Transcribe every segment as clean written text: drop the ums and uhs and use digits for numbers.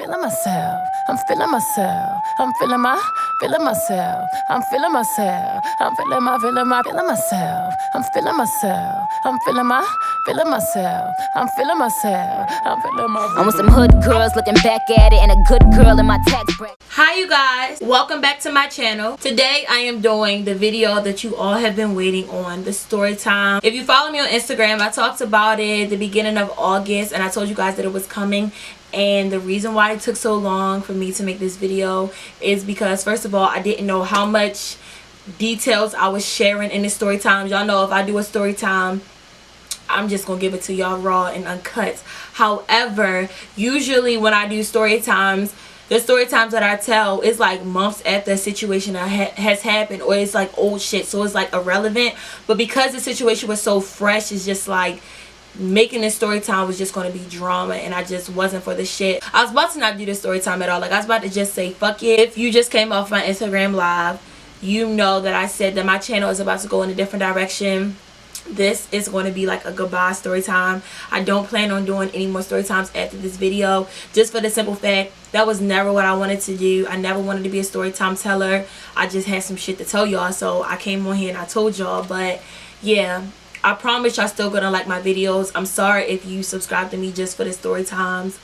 Feeling myself, I'm feeling myself, I'm feeling myself, I'm feeling myself, I'm feeling myself, I'm feeling myself, I'm feeling myself, I'm feeling myself, I'm feeling my. I'm with some hood girls looking back at it and a good girl in my tax bracket. Hi you guys, welcome back to my channel. Today I am doing the video that you all have been waiting on, the story time. If you follow me on Instagram, I talked about it the beginning of August and I told you guys that it was coming. And the reason why it took so long for me to make this video is because, first of all, I didn't know how much details I was sharing in the story times. Y'all know if I do a story time, I'm just gonna give it to y'all raw and uncut. However, usually when I do story times, the story times that I tell is like months after a situation has happened, or it's like old shit, so it's like irrelevant. But because the situation was so fresh, it's just like making this story time was just going to be drama, and I just wasn't for the shit. I was about to not do this story time at all. Like, I was about to just say fuck it. If you just came off my Instagram live, you know that I said that my channel is about to go in a different direction. This is going to be like a goodbye story time. I don't plan on doing any more story times after this video, just for the simple fact that was never what I wanted to do. I never wanted to be a story time teller. I just had some shit to tell y'all, so I came on here and I told y'all. But yeah, I promise y'all still gonna like my videos. I'm sorry if you subscribe to me just for the story times,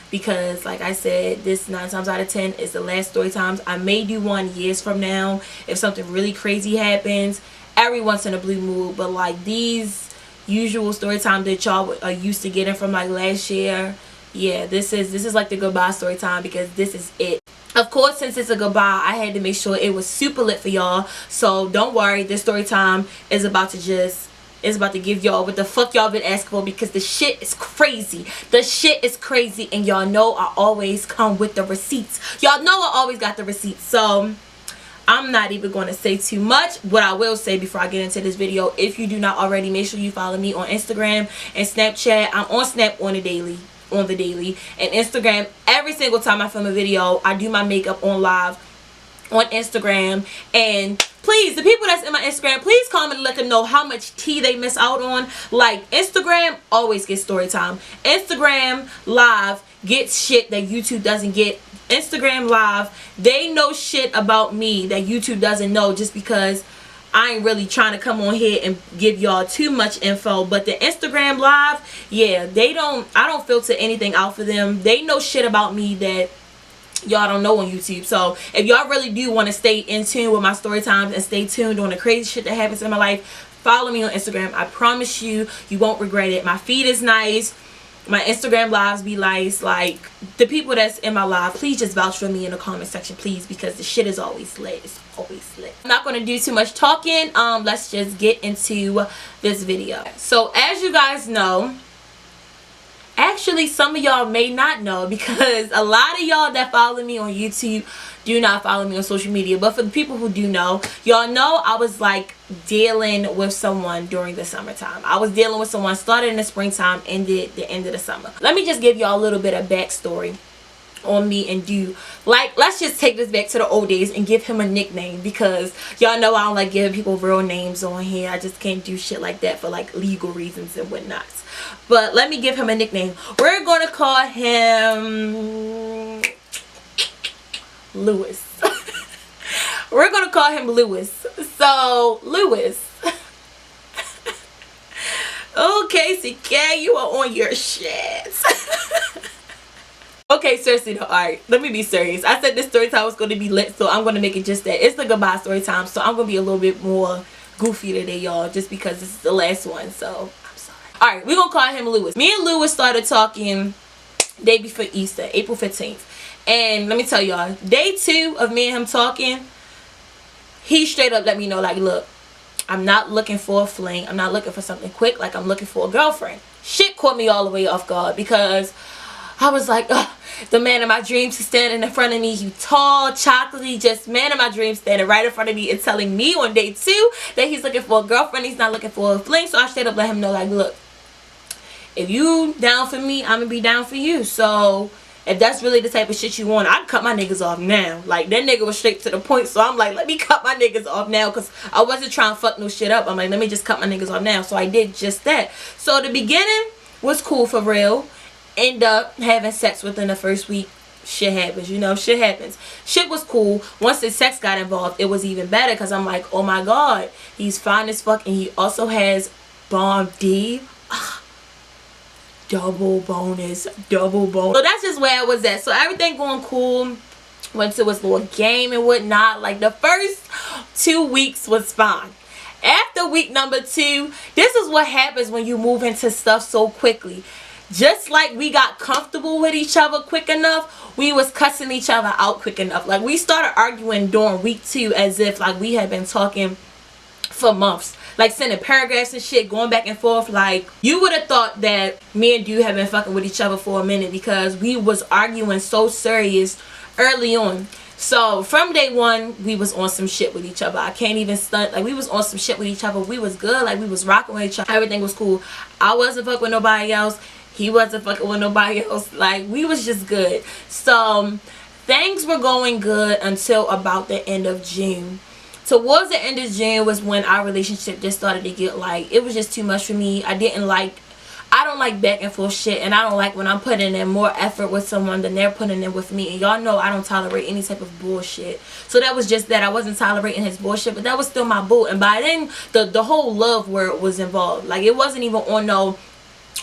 because like I said, this 9 times out of 10 is the last story times. I may do one years from now if something really crazy happens, every once in a blue moon. But like these usual story times that y'all are used to getting from like last year, yeah, this is like the goodbye story time, because this is it. Of course, since it's a goodbye, I had to make sure it was super lit for y'all. So don't worry, this story time is about to give y'all what the fuck y'all been asking for, because the shit is crazy. The shit is crazy, and y'all know I always come with the receipts. Y'all know I always got the receipts. So I'm not even going to say too much. What I will say before I get into this video, if you do not already, make sure you follow me on Instagram and Snapchat. I'm on Snap on the daily, and Instagram every single time I film a video. I do my makeup on live on Instagram. And please, the people that's in my Instagram, please comment and let them know how much tea they miss out on. Like, Instagram always gets story time. Instagram live gets shit that YouTube doesn't get. Instagram live, they know shit about me that YouTube doesn't know, just because I ain't really trying to come on here and give y'all too much info. But the Instagram live, yeah, I don't filter anything out for them. They know shit about me that y'all don't know on YouTube. So if y'all really do want to stay in tune with my story times and stay tuned on the crazy shit that happens in my life, follow me on Instagram. I promise you won't regret it. My feed is nice. My Instagram lives be nice. Like, the people that's in my live, please just vouch for me in the comment section, please, because the shit is always lit. It's always lit. I'm not going to do too much talking. Let's just get into this video. So as you guys know, actually some of y'all may not know, because a lot of y'all that follow me on YouTube do not follow me on social media. But for the people who do know, y'all know I was like dealing with someone during the summertime. I was dealing with someone, started in the springtime, ended the end of the summer. Let me just give y'all a little bit of backstory on me, and let's just take this back to the old days and give him a nickname, because y'all know I don't like giving people real names on here. I just can't do shit like that for like legal reasons and whatnot. But let me give him a nickname. We're gonna call him Lewis. We're gonna call him Lewis. So Lewis, oh KCK, you are on your shit. Okay, seriously though, alright, let me be serious. I said this story time was going to be lit, so I'm going to make it just that. It's the goodbye story time, so I'm going to be a little bit more goofy today, y'all, just because this is the last one, so I'm sorry. Alright, we're going to call him Lewis. Me and Lewis started talking day before Easter, April 15th. And let me tell y'all, day 2 of me and him talking, he straight up let me know, like, look, I'm not looking for a fling. I'm not looking for something quick. Like, I'm looking for a girlfriend. Shit caught me all the way off guard, because I was like, ugh, the man of my dreams is standing in front of me. He tall, chocolatey, just man of my dreams standing right in front of me and telling me on day 2 that he's looking for a girlfriend. He's not looking for a fling. So I straight up let him know, like, look, if you down for me, I'm gonna be down for you. So if that's really the type of shit you want, I can cut my niggas off now. Like, that nigga was straight to the point. So I'm like, let me cut my niggas off now, because I wasn't trying to fuck no shit up. I'm like, let me just cut my niggas off now. So I did just that. So the beginning was cool for real. End up having sex within the first week. shit happens, you know, shit happens. Shit was cool. Once the sex got involved, it was even better because I'm like, oh my god, he's fine as fuck, and he also has bomb D. Double bonus, double bonus. So that's just where I was at. So everything going cool. Went to his little game and whatnot. Like the first 2 weeks was fine. After week number 2, this is what happens when you move into stuff so quickly. Just like we got comfortable with each other quick enough, we was cussing each other out quick enough. Like we started arguing during week 2 as if like we had been talking for months. Like sending paragraphs and shit, going back and forth. Like you would have thought that me and Dude had been fucking with each other for a minute because we was arguing so serious early on. So from day 1, we was on some shit with each other. I can't even stunt. Like we was on some shit with each other. We was good. Like we was rocking with each other. Everything was cool. I wasn't fucking with nobody else. He wasn't fucking with nobody else. Like we was just good. So things were going good until about the end of June. Towards the end of June was when our relationship just started to get like, it was just too much for me. I don't like back and forth shit, and I don't like when I'm putting in more effort with someone than they're putting in with me. And y'all know I don't tolerate any type of bullshit. So that was just that. I wasn't tolerating his bullshit, but that was still my boo. And by then, the whole love word was involved. Like it wasn't even on no,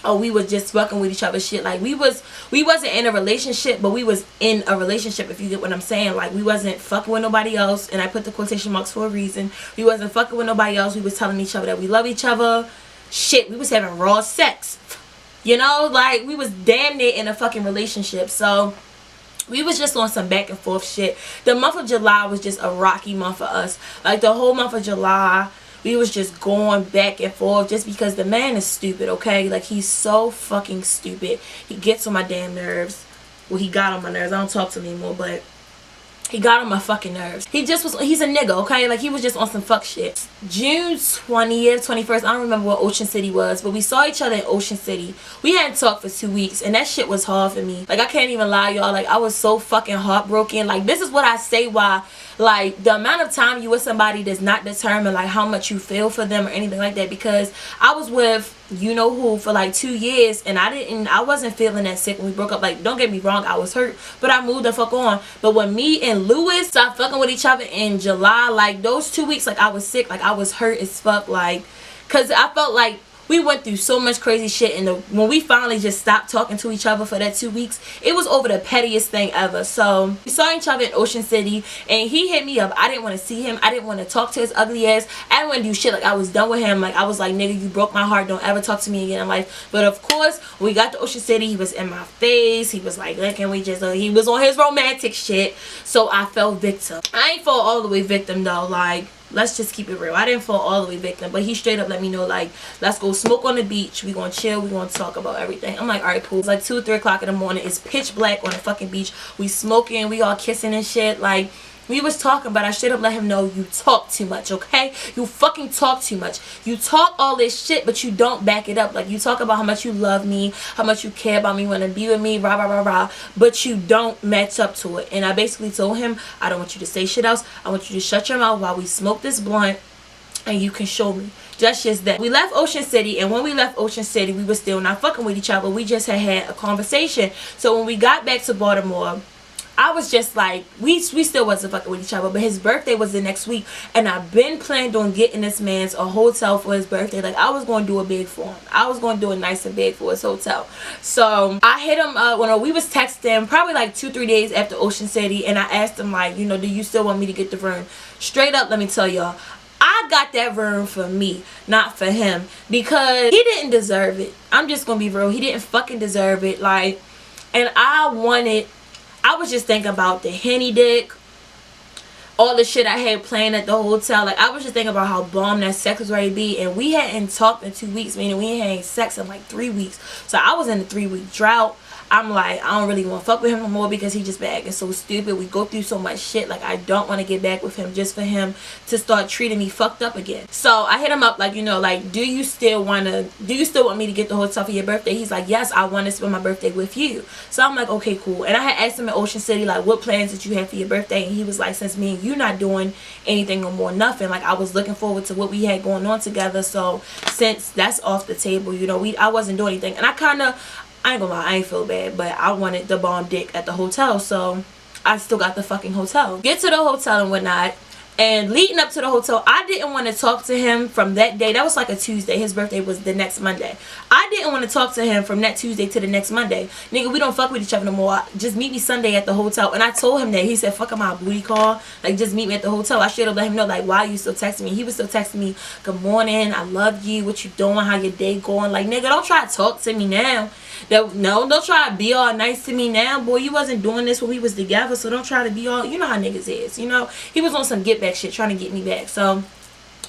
oh, we was just fucking with each other shit. Like we wasn't in a relationship, but we was in a relationship, if you get what I'm saying. Like we wasn't fucking with nobody else, and I put the quotation marks for a reason. We wasn't fucking with nobody else. We was telling each other that we love each other. Shit, we was having raw sex, you know, like we was damn near in a fucking relationship. So we was just on some back and forth shit. The month of July was just a rocky month for us. Like the whole month of July, we was just going back and forth just because the man is stupid, okay? Like he's so fucking stupid. He gets on my damn nerves. Well, he got on my nerves. I don't talk to him anymore, but he got on my fucking nerves. He's a nigga, okay? Like he was just on some fuck shit. June 20th, 21st, I don't remember what Ocean City was, but we saw each other in Ocean City. We hadn't talked for 2 weeks, and that shit was hard for me. Like I can't even lie, y'all. Like I was so fucking heartbroken. Like this is what I say why, like the amount of time you with somebody does not determine like how much you feel for them or anything like that. Because I was with you know who for like 2 years, and I wasn't feeling that sick when we broke up. Like don't get me wrong, I was hurt, but I moved the fuck on. But when me and Lewis stopped fucking with each other in July, like those 2 weeks, like I was sick, like I was hurt as fuck, like because I felt like we went through so much crazy shit, and when we finally just stopped talking to each other for that 2 weeks, it was over the pettiest thing ever. So we saw each other in Ocean City, and he hit me up. I didn't want to see him. I didn't want to talk to his ugly ass. I didn't want to do shit. Like I was done with him. Like I was like, nigga, you broke my heart. Don't ever talk to me again in life. But of course, when we got to Ocean City, he was in my face. He was like, can we just he was on his romantic shit. So I fell victim. I ain't fall all the way victim though. Like let's just keep it real. I didn't fall all the way victim, but he straight up let me know, like, let's go smoke on the beach. We gonna chill. We gonna talk about everything. I'm like, all right, cool. It's like 2 or 3 o'clock in the morning. It's pitch black on the fucking beach. We smoking. We all kissing and shit. Like we was talking, but I straight up let him know, you talk too much, okay? You fucking talk too much. You talk all this shit, but you don't back it up. Like you talk about how much you love me, how much you care about me, want to be with me, rah rah rah rah, but you don't match up to it. And I basically told him, I don't want you to say shit else. I want you to shut your mouth while we smoke this blunt, and you can show me. Just that. We left Ocean City, and when we left Ocean City, we were still not fucking with each other. We just had a conversation. So when we got back to Baltimore, I was just like, we still wasn't fucking with each other, but his birthday was the next week, and I've been planned on getting this man's a hotel for his birthday. Like I was going to do a big for him. I was going to do it nice and big for his hotel. So I hit him when we was texting probably like 2-3 days after Ocean City, and I asked him like, you know, do you still want me to get the room? Straight up, let me tell y'all, I got that room for me, not for him, because he didn't deserve it. I'm just gonna be real. He didn't fucking deserve it. Like, and I was just thinking about the Henny dick, all the shit I had planned at the hotel. Like I was just thinking about how bomb that sex was ready to be, and we hadn't talked in 2 weeks, meaning we ain't had sex in like 3 weeks. So I was in a 3-week drought. I'm like, I don't really want to fuck with him no more because he just been acting so stupid. We go through so much shit. Like I don't want to get back with him just for him to start treating me fucked up again. So I hit him up like, you know, like, do you still want me to get the hotel for your birthday? He's like, yes, I want to spend my birthday with you. So I'm like, okay, cool. And I had asked him in Ocean City, like, what plans did you have for your birthday? And he was like, since me and you not doing anything no more, nothing, like I was looking forward to what we had going on together. So since that's off the table, you know, I wasn't doing anything. And I ain't gonna lie, I ain't feel bad, but I wanted the bomb dick at the hotel, so I still got the fucking hotel. Get to the hotel and whatnot. And leading up to the hotel, I didn't want to talk to him from that day. That was like a Tuesday. His birthday was the next Monday. I didn't want to talk to him from that Tuesday to the next Monday. Nigga, we don't fuck with each other no more. Just meet me Sunday at the hotel. And I told him that. He said, fuck my booty call. Like, just meet me at the hotel. I should have let him know, like, why are you still texting me? He was still texting me, good morning, I love you, what you doing, how your day going. Like, nigga, don't try to talk to me now. No, don't try to be all nice to me now, boy. You wasn't doing this when we was together, so don't try to be all, you know how niggas is, you know. He was on some get back shit, trying to get me back, so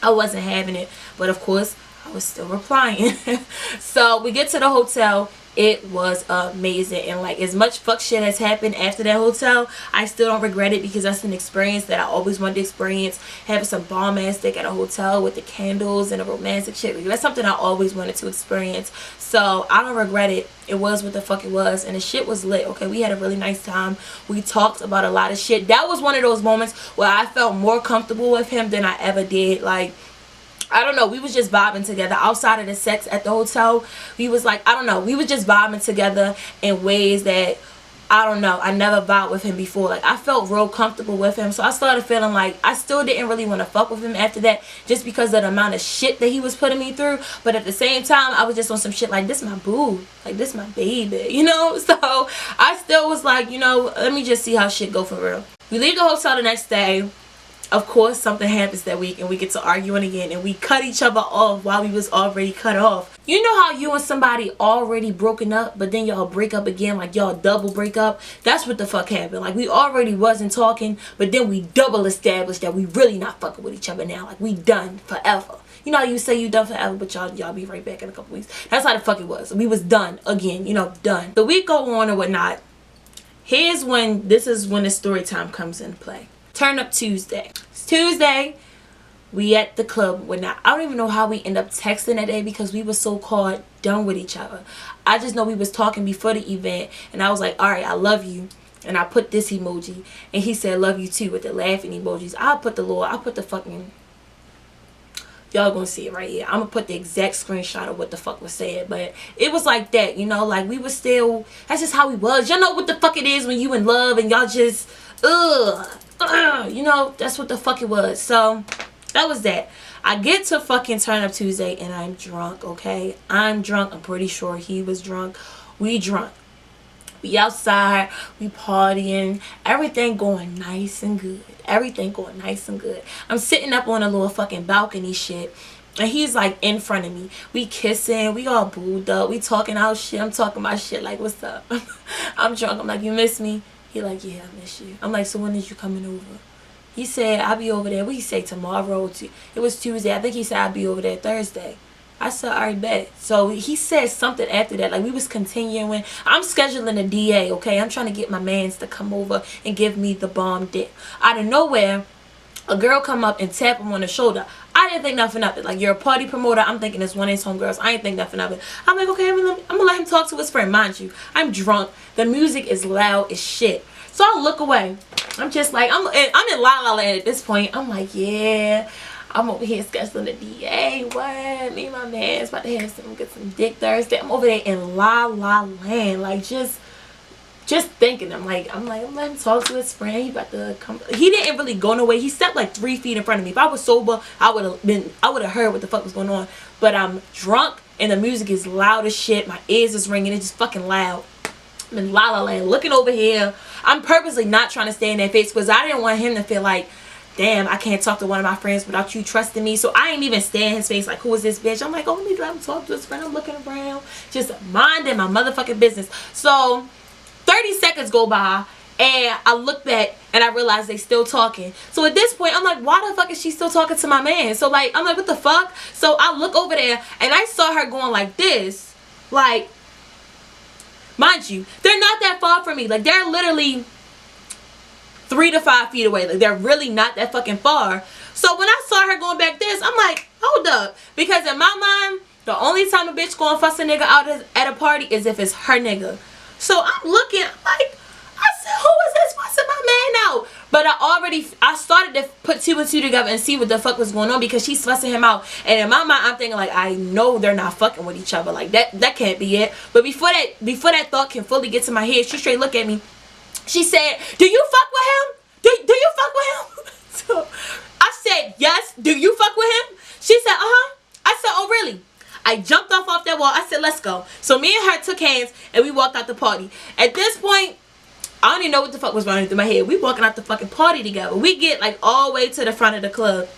I wasn't having it. But of course, I was still replying. So we get to the hotel. It was amazing, and like, as much fuck shit has happened after that hotel, I still don't regret it, because that's an experience that I always wanted to experience. Having some bomb ass dick at a hotel with the candles and the romantic shit, like, that's something I always wanted to experience. So I don't regret it. It was what the fuck it was, and the shit was lit. Okay, we had a really nice time. We talked about a lot of shit. That was one of those moments where I felt more comfortable with him than I ever did. Like, I don't know, we was just vibing together outside of the sex at the hotel. We was like, I don't know, we was just vibing together in ways that, I don't know, I never vibed with him before. Like, I felt real comfortable with him. So I started feeling like I still didn't really want to fuck with him after that, just because of the amount of shit that he was putting me through. But at the same time, I was just on some shit like, this my boo, like, this my baby, you know. So I still was like, you know, let me just see how shit go for real. We leave the hotel the next day. Of course, something happens that week, and we get to arguing again, and we cut each other off while we was already cut off. You know how you and somebody already broken up, but then y'all break up again, like y'all double break up? That's what the fuck happened. Like, we already wasn't talking, but then we double established that we really not fucking with each other now. Like, we done forever. You know how you say you done forever, but y'all be right back in a couple weeks. That's how the fuck it was. We was done again, you know, done. The week go on or whatnot. This is when the story time comes into play. Turn up Tuesday. It's Tuesday. We at the club. I don't even know how we end up texting that day, because we were so called done with each other. I just know we was talking before the event, and I was like, all right, I love you. And I put this emoji, and he said, love you too, with the laughing emojis. I'll put the fucking, y'all gonna see it right here. I'm gonna put the exact screenshot of what the fuck was said, but it was like that, you know, like, we was still, that's just how we was. Y'all know what the fuck it is when you in love and y'all just, you know, that's what the fuck it was. So that was that. I get to fucking Turn Up Tuesday, and I'm drunk. Okay, I'm drunk. I'm pretty sure he was drunk. We drunk. We outside. We partying. Everything going nice and good. Everything going nice and good. I'm sitting up on a little fucking balcony shit, and he's like in front of me. We kissing. We all booed up. We talking our shit. I'm talking my shit like, what's up? I'm drunk. I'm like, you miss me? He like, yeah, I miss you. I'm like, so when is you coming over? He said, I'll be over there. What he say, tomorrow? It was Tuesday. I think he said, I'll be over there Thursday. I said, all right, bet. So he said something after that. Like, we was continuing. I'm scheduling a DA, okay? I'm trying to get my mans to come over and give me the bomb dick. Out of nowhere, a girl come up and tap him on the shoulder. I didn't think nothing of it. Like, you're a party promoter. I'm thinking it's one of his homegirls. I ain't think nothing of it. I'm like, okay, I'm gonna let him talk to his friend. Mind you, I'm drunk. The music is loud as shit. So I look away. I'm just like, I'm in La La Land at this point. I'm like, yeah, I'm over here scheduling the DA. What? Me and my man's about to get some dick Thursday. I'm over there in La La Land. Like, just thinking. I'm like, I'm letting him talk to his friend. He about to come. He didn't really go nowhere. He stepped like 3 feet in front of me. If I was sober, I would have heard what the fuck was going on. But I'm drunk, and the music is loud as shit. My ears is ringing. It's just fucking loud. I'm in La La Land, looking over here. I'm purposely not trying to stay in that face, because I didn't want him to feel like, damn, I can't talk to one of my friends without you trusting me. So I ain't even stay in his face like, who is this bitch? I'm like, oh, let me let him talk to his friend. I'm looking around, just minding my motherfucking business. So 30 seconds go by, and I look back, and I realize they still talking. So at this point, I'm like, why the fuck is she still talking to my man? So like, I'm like, what the fuck? So I look over there, and I saw her going like this, like, mind you, they're not that far from me. Like, they're literally 3 to 5 feet away. Like, they're really not that fucking far. So when I saw her going back this, I'm like, hold up. Because in my mind, the only time a bitch gonna fuss a nigga out at a party is if it's her nigga. So I'm looking, I'm like, I said, who is this fussing my man out? But I I started to put 2 and 2 together and see what the fuck was going on, because she's fussing him out. And in my mind, I'm thinking like, I know they're not fucking with each other. Like that can't be it. But before that thought can fully get to my head, she straight looked at me. She said, do you fuck with him? Do you fuck with him? So I said, yes. Do you fuck with him? She said, uh-huh. I said, oh really? I jumped off that wall. I said, let's go. So me and her took hands and we walked out the party. At this point, I don't even know what the fuck was running through my head. We walking out the fucking party together. We get like all the way to the front of the club.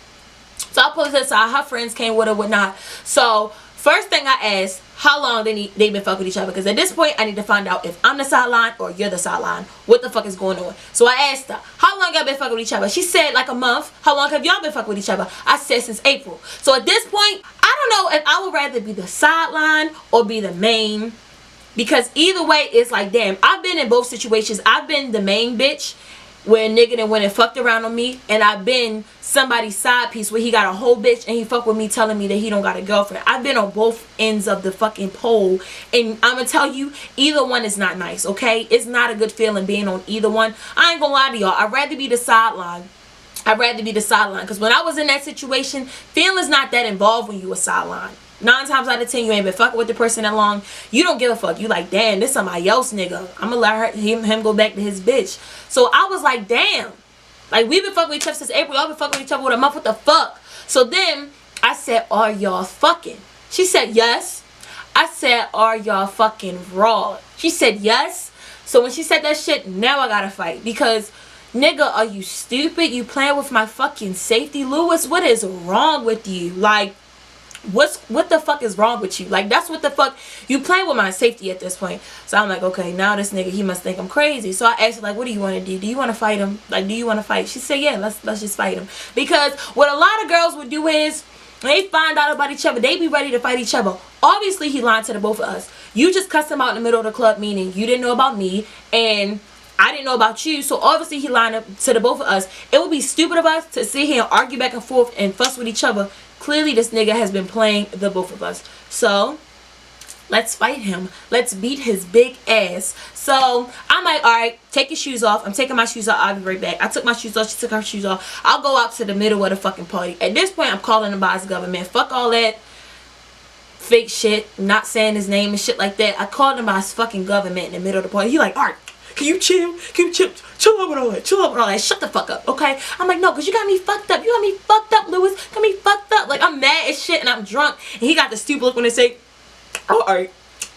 So I pulled her to the side. Her friends came with her, whatnot. So first thing I asked, how long they been fucking with each other? Because at this point, I need to find out if I'm the sideline or you're the sideline. What the fuck is going on? So I asked her, how long y'all been fucking with each other? She said like a month. How long have y'all been fucking with each other? I said since April. So at this point, I don't know if I would rather be the sideline or be the main. Because either way, it's like, damn, I've been in both situations. I've been the main bitch where a nigga done went and fucked around on me, and I've been somebody's side piece where he got a whole bitch and he fuck with me telling me that he don't got a girlfriend. I've been on both ends of the fucking pole, and I'm gonna tell you, either one is not nice, okay? It's not a good feeling being on either one. I ain't gonna lie to y'all. I'd rather be the sideline. I'd rather be the sideline, because when I was in that situation, feelings not that involved when you a sideline. 9 times out of 10, you ain't been fucking with the person that long. You don't give a fuck. You like, damn, this somebody else nigga. I'm gonna let him go back to his bitch. So I was like, damn. Like, we've been fucking with each other since April. Y'all been fucking with each other with a month. What the fuck? So then I said, are y'all fucking? She said, yes. I said, are y'all fucking raw? She said, yes. So when she said that shit, now I gotta fight. Because, nigga, are you stupid? You playing with my fucking safety, Lewis? What is wrong with you? Like, what the fuck is wrong with you? Like, that's what the fuck, you playing with my safety at this point. So I'm like, okay, now this nigga, he must think I'm crazy. So I asked her, like, what do you want to do? Do you want to fight him? Like, do you want to fight? She said, yeah, let's just fight him. Because what a lot of girls would do is, when they find out about each other, they be ready to fight each other. Obviously, he lied to the both of us. You just cussed him out in the middle of the club, meaning you didn't know about me and I didn't know about you. So obviously he lied up to the both of us. It would be stupid of us to sit here and argue back and forth and fuss with each other. Clearly this nigga has been playing the both of us. So let's fight him. Let's beat his big ass. So I'm like, alright, take your shoes off. I'm taking my shoes off. I'll be right back. I took my shoes off. She took her shoes off. I'll go out to the middle of the fucking party. At this point, I'm calling him by his government. Fuck all that fake shit. Not saying his name and shit like that. I called him by his fucking government in the middle of the party. He like, alright, can you chill? Can you chill? Chill up with all that. Chill up with all that. Shut the fuck up, okay? I'm like, no, because you got me fucked up. You got me fucked up, Lewis. Got me fucked up. Like, I'm mad as shit and I'm drunk. And he got the stupid look when they say, alright,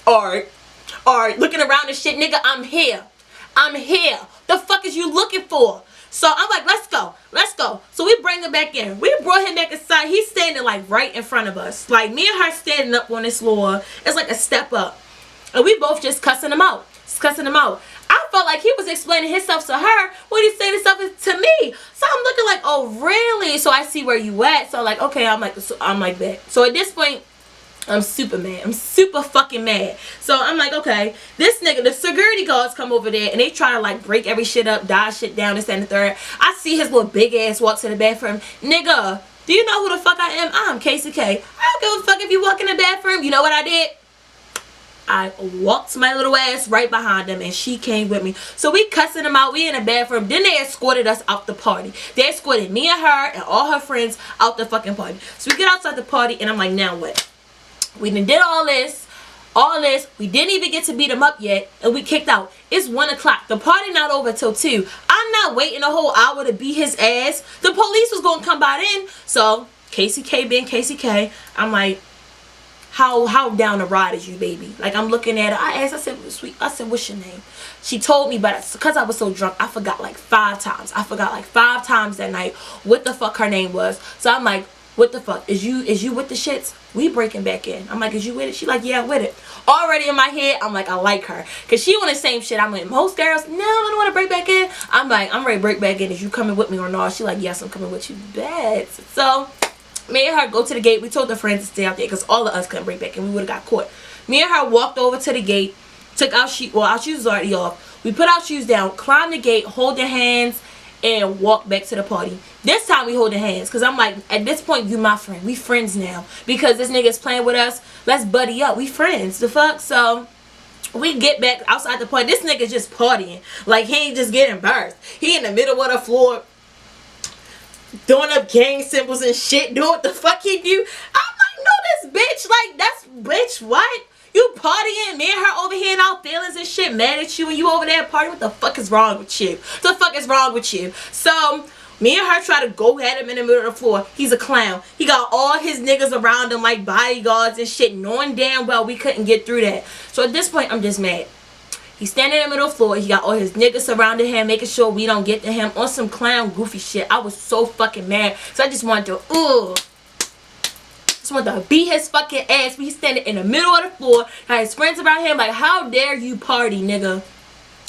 looking around and shit. Nigga, I'm here. I'm here. The fuck is you looking for? So I'm like, let's go. Let's go. So we bring him back in. We brought him back inside. He's standing like right in front of us. Like, me and her standing up on this floor. It's like a step up. And we both just cussing him out. Cussing him out. I felt like he was explaining himself to her when he's saying himself to me. So I'm looking like, oh really? So I see where you at. So like, okay, I'm like that. So at this point, I'm super mad. I'm super fucking mad. So I'm like, okay, this nigga, the security guards come over there and they try to like break every shit up, dodge shit down, this and the third. I see his little big ass walk to the bathroom. Nigga, do you know who the fuck I am? I'm KCK. I don't give a fuck if you walk in the bathroom. You know what I did? I walked my little ass right behind him and she came with me. So we cussing him out. We in the bathroom. Then they escorted us out the party. They escorted me and her and all her friends out the fucking party. So we get outside the party and I'm like, now what? We done did all this. We didn't even get to beat him up yet and we kicked out. It's 1 o'clock. The party not over till 2. I'm not waiting a whole hour to beat his ass. The police was going to come by then. So KCK being KCK, I'm like, how down the ride is you, baby? Like, I'm looking at her. I asked, I said, sweet, I said, what's your name? She told me, but because I was so drunk, I forgot like 5 times. I forgot like 5 times that night what the fuck her name was. So I'm like, what the fuck? Is you with the shits? We breaking back in. I'm like, is you with it? She like, yeah, with it. Already in my head, I'm like, I like her. Because she on the same shit. I'm like, most girls, no, I don't want to break back in. I'm like, I'm ready to break back in. Is you coming with me or not? She like, yes, I'm coming with you. Bet. So me and her go to the gate. We told the friends to stay out there because all of us couldn't break back and we would have got caught. Me and her walked over to the gate, took our shoes, well, our shoes was already off. We put our shoes down, climbed the gate, hold their hands, and walk back to the party. This time we holding hands because I'm like, at this point, you my friend. We friends now. Because this nigga's playing with us, let's buddy up. We friends. The fuck? So we get back outside the party. This nigga just partying. Like, he ain't just getting birthed. He in the middle of the floor. doing up gang symbols and shit, doing what the fuck he do. I'm like, no, this bitch, like, that's, bitch, what? You partying, me and her over here in our feelings and shit, mad at you, and you over there partying. What the fuck is wrong with you? What the fuck is wrong with you? So, me and her try to go at him in the middle of the floor. He's a clown. He got all his niggas around him like bodyguards and shit, knowing damn well we couldn't get through that. So at this point, I'm just mad. He's standing in the middle of the floor. He got all his niggas surrounding him, making sure we don't get to him on some clown goofy shit. I was so fucking mad. So I just wanted to, just wanted to beat his fucking ass. But he's standing in the middle of the floor. Got his friends around him like, how dare you party, nigga?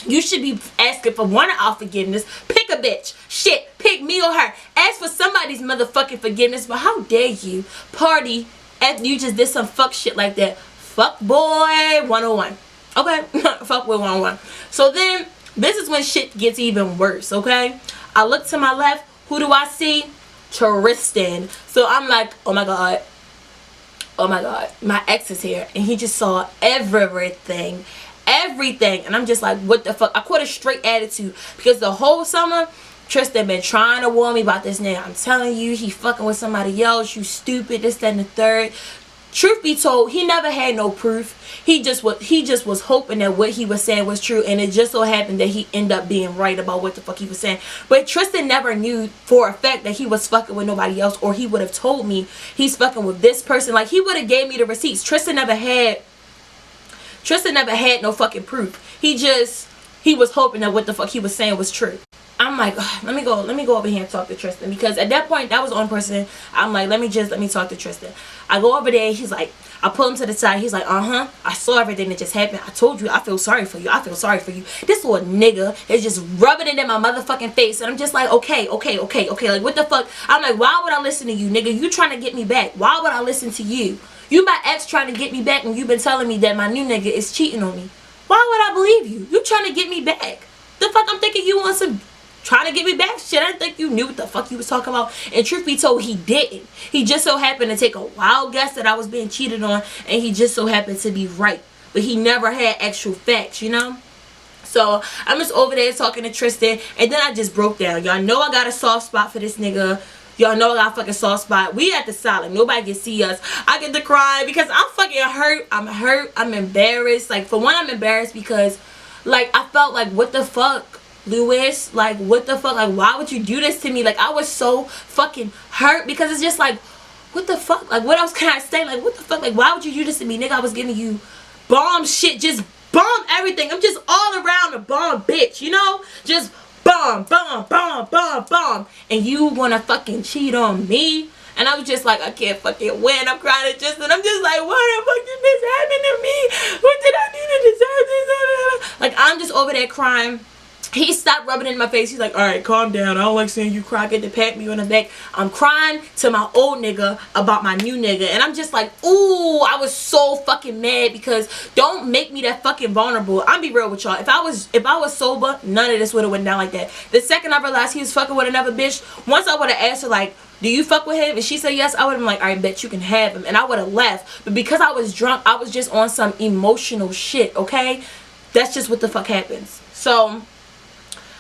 You should be asking for one of our forgiveness. Pick a bitch. Shit. Pick me or her. Ask for somebody's motherfucking forgiveness. But how dare you party after you just did some fuck shit like that? Fuck boy 101. Okay? Fuck boy 101. So then, this is when shit gets even worse, okay? I look to my left. Who do I see? Tristan. So I'm like, oh my god. Oh my god. My ex is here. And he just saw everything. And I'm just like, what the fuck? I caught a straight attitude because the whole summer Tristan been trying to warn me about this nigga. I'm telling you, he fucking with somebody else. You stupid, this, that, and the third. Truth be told, he never had no proof. He just was hoping that what he was saying was true, and it just so happened that he ended up being right about what the fuck he was saying. But Tristan never knew for a fact that he was fucking with nobody else, or he would have told me he's fucking with this person. Like, he would have gave me the receipts. Tristan never had no fucking proof. He was hoping that what the fuck he was saying was true. I'm like, let me go over here and talk to Tristan, because at that point that was on person. I'm like, let me talk to Tristan. I go over there. He's like, I pull him to the side. He's like, I saw everything that just happened. I told you, I feel sorry for you. This little nigga is just rubbing it in my motherfucking face, and I'm just like, okay, like, what the fuck? I'm like, why would I listen to you, nigga? You trying to get me back? Why would I listen to you? You my ex trying to get me back, and you've been telling me that my new nigga is cheating on me. Why would I believe you? You trying to get me back? The fuck I'm thinking you want some trying to get me back shit? I didn't think you knew what the fuck you was talking about. And truth be told, he didn't. He just so happened to take a wild guess that I was being cheated on, and he just so happened to be right. But he never had actual facts, you know? So I'm just over there talking to Tristan, and then I just broke down. Y'all know I got a soft spot for this nigga. Y'all know I got a fucking soft spot. We at the silent. Nobody can see us. I get to cry because I'm fucking hurt. I'm embarrassed. Like, for one, I'm embarrassed because, like, I felt like, what the fuck, Lewis? Like, what the fuck? Like, why would you do this to me? Like, I was so fucking hurt because it's just like, what the fuck? Like, what else can I say? Like, what the fuck? Like, why would you do this to me? Nigga, I was giving you bomb shit. Just bomb everything. I'm just all around a bomb bitch, you know? Just bomb, and you wanna fucking cheat on me? And I was just like, I can't fucking win. I'm crying at Justin. I'm just like, why the fuck did this happen to me? What did I do to deserve this? Like, I'm just over there crying. He stopped rubbing it in my face. He's like, alright, calm down. I don't like seeing you cry. Get to pat me on the back. I'm crying to my old nigga about my new nigga. And I'm just like, ooh, I was so fucking mad because don't make me that fucking vulnerable. I'm be real with y'all. If I was sober, none of this would have went down like that. The second I realized he was fucking with another bitch, once I would have asked her, like, do you fuck with him? And she said yes, I would have been like, alright, bet you can have him. And I would have left. But because I was drunk, I was just on some emotional shit, okay? That's just what the fuck happens. So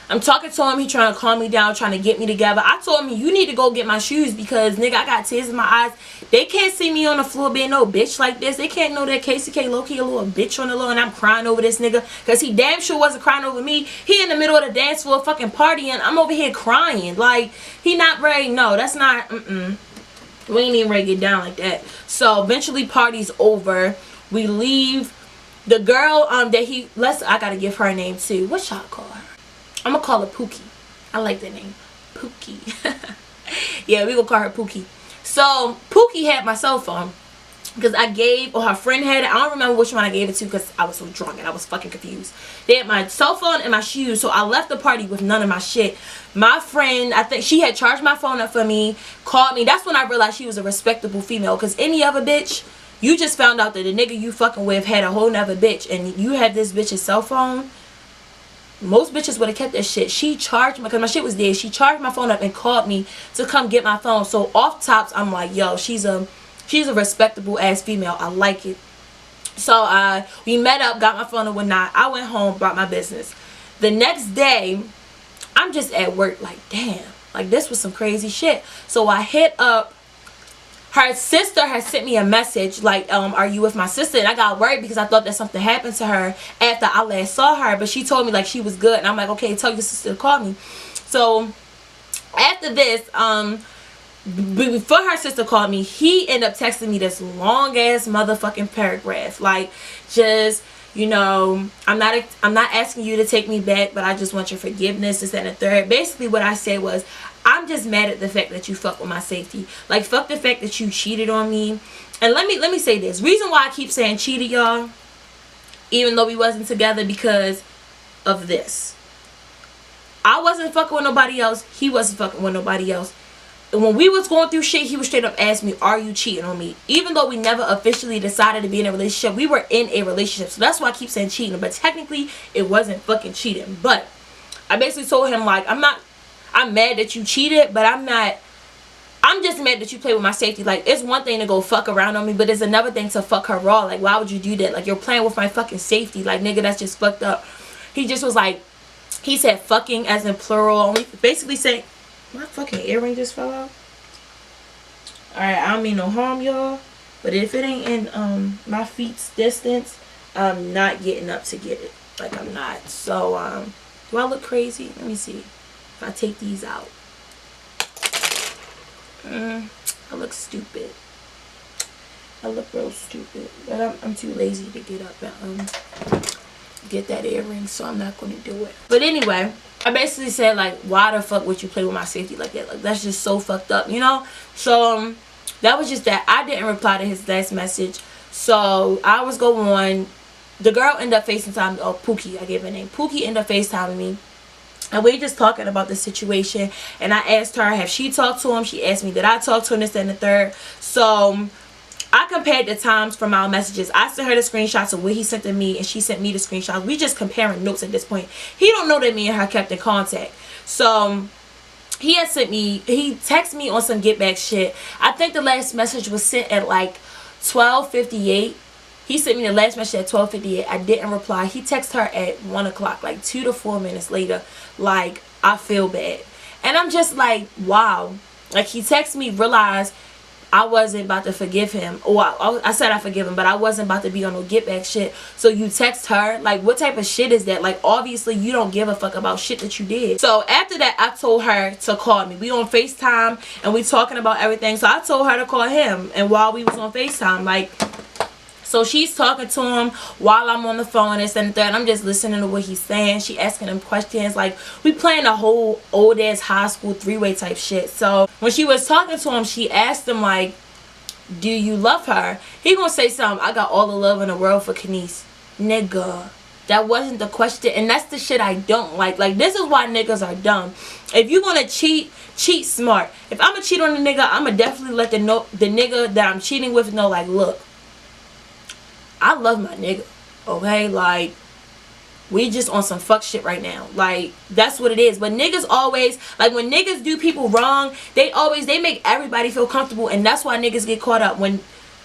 I'm talking to him. He trying to calm me down, trying to get me together. I told him, you need to go get my shoes because, nigga, I got tears in my eyes. They can't see me on the floor being no bitch like this. They can't know that KCK low-key a little bitch on the low, and I'm crying over this nigga because he damn sure wasn't crying over me. He in the middle of the dance floor fucking partying. I'm over here crying. Like, he not ready. No, that's not, we ain't even ready to get down like that. So eventually party's over. We leave. The girl I gotta give her a name too. What y'all call her? I'm gonna call her Pookie. I like that name. Pookie. Yeah, we gonna call her Pookie. So Pookie had my cell phone because her friend had it. I don't remember which one I gave it to because I was so drunk and I was fucking confused. They had my cell phone and my shoes, so I left the party with none of my shit. My friend, I think she had charged my phone up for me, called me. That's when I realized she was a respectable female, because any other bitch, you just found out that the nigga you fucking with had a whole nother bitch and you had this bitch's cell phone. Most bitches would have kept that shit. She charged me because my shit was dead. She charged my phone up and called me to come get my phone. So off tops, I'm like, yo, she's a respectable ass female. I like it. So we met up, got my phone and whatnot. I went home, brought my business. The next day, I'm just at work like, damn, Like, this was some crazy shit. So I hit up her sister. Had sent me a message like, are you with my sister? And I got worried because I thought that something happened to her after I last saw her, but she told me like she was good, and I'm like, okay, tell your sister to call me. So after this, before her sister called me, he ended up texting me this long ass motherfucking paragraph, like, just, you know, I'm not asking you to take me back, but I just want your forgiveness, this and the third. Basically what I said was, I'm just mad at the fact that you fuck with my safety. Like, fuck the fact that you cheated on me. And let me say this. Reason why I keep saying cheated, y'all, even though we wasn't together, because of this. I wasn't fucking with nobody else. He wasn't fucking with nobody else. And when we was going through shit, he was straight up asking me, are you cheating on me? Even though we never officially decided to be in a relationship, we were in a relationship. So that's why I keep saying cheating. But technically, it wasn't fucking cheating. But I basically told him, like, I'm mad that you cheated, but I'm just mad that you play with my safety. Like, it's one thing to go fuck around on me, but it's another thing to fuck her raw. Like, why would you do that? Like, you're playing with my fucking safety. Like, nigga, that's just fucked up. He just was like, he said fucking as in plural. Only basically saying, my fucking earring just fell out. Alright, I don't mean no harm, y'all. But if it ain't in my feet's distance, I'm not getting up to get it. Like, I'm not. So, do I look crazy? Let me see. If I take these out. I look stupid. I look real stupid. But I'm too lazy to get up and get that earring, so I'm not going to do it. But anyway, I basically said, like, why the fuck would you play with my safety like that? Like, that's just so fucked up, you know? So that was just that. I didn't reply to his last message. So I was going on. The girl ended up FaceTiming, oh, Pookie, I gave her name. Pookie ended up FaceTiming me. And we just talking about the situation. And I asked her, have she talked to him? She asked me, did I talk to him, this and the third? So I compared the times from our messages. I sent her the screenshots of what he sent to me, and she sent me the screenshots. We just comparing notes at this point. He don't know that me and her kept in contact. So he had sent me, he texted me on some get back shit. I think the last message was sent at like 12:58. He sent me the last message at 12:58. I didn't reply. He texted her at 1 o'clock, like 2 to 4 minutes later. Like, I feel bad. And I'm just like, wow. Like, he texted me, realized I wasn't about to forgive him. Or I said I forgive him, but I wasn't about to be on no get back shit. So you text her? Like, what type of shit is that? Like, obviously you don't give a fuck about shit that you did. So after that, I told her to call me. We on FaceTime and we talking about everything. So I told her to call him. And while we was on FaceTime, like, so she's talking to him while I'm on the phone and this and that. I'm just listening to what he's saying. She asking him questions. Like, we playing a whole old ass high school three-way type shit. So when she was talking to him, she asked him, like, do you love her? He gonna say something, I got all the love in the world for Kenise. Nigga, that wasn't the question. And that's the shit I don't like. Like, this is why niggas are dumb. If you gonna cheat, cheat smart. If I'm gonna cheat on a nigga, I'm gonna definitely let the nigga that I'm cheating with know, like, look, I love my nigga, okay? Like, we just on some fuck shit right now. Like, that's what it is. But niggas always, like, when niggas do people wrong, they make everybody feel comfortable. And that's why niggas get caught up. When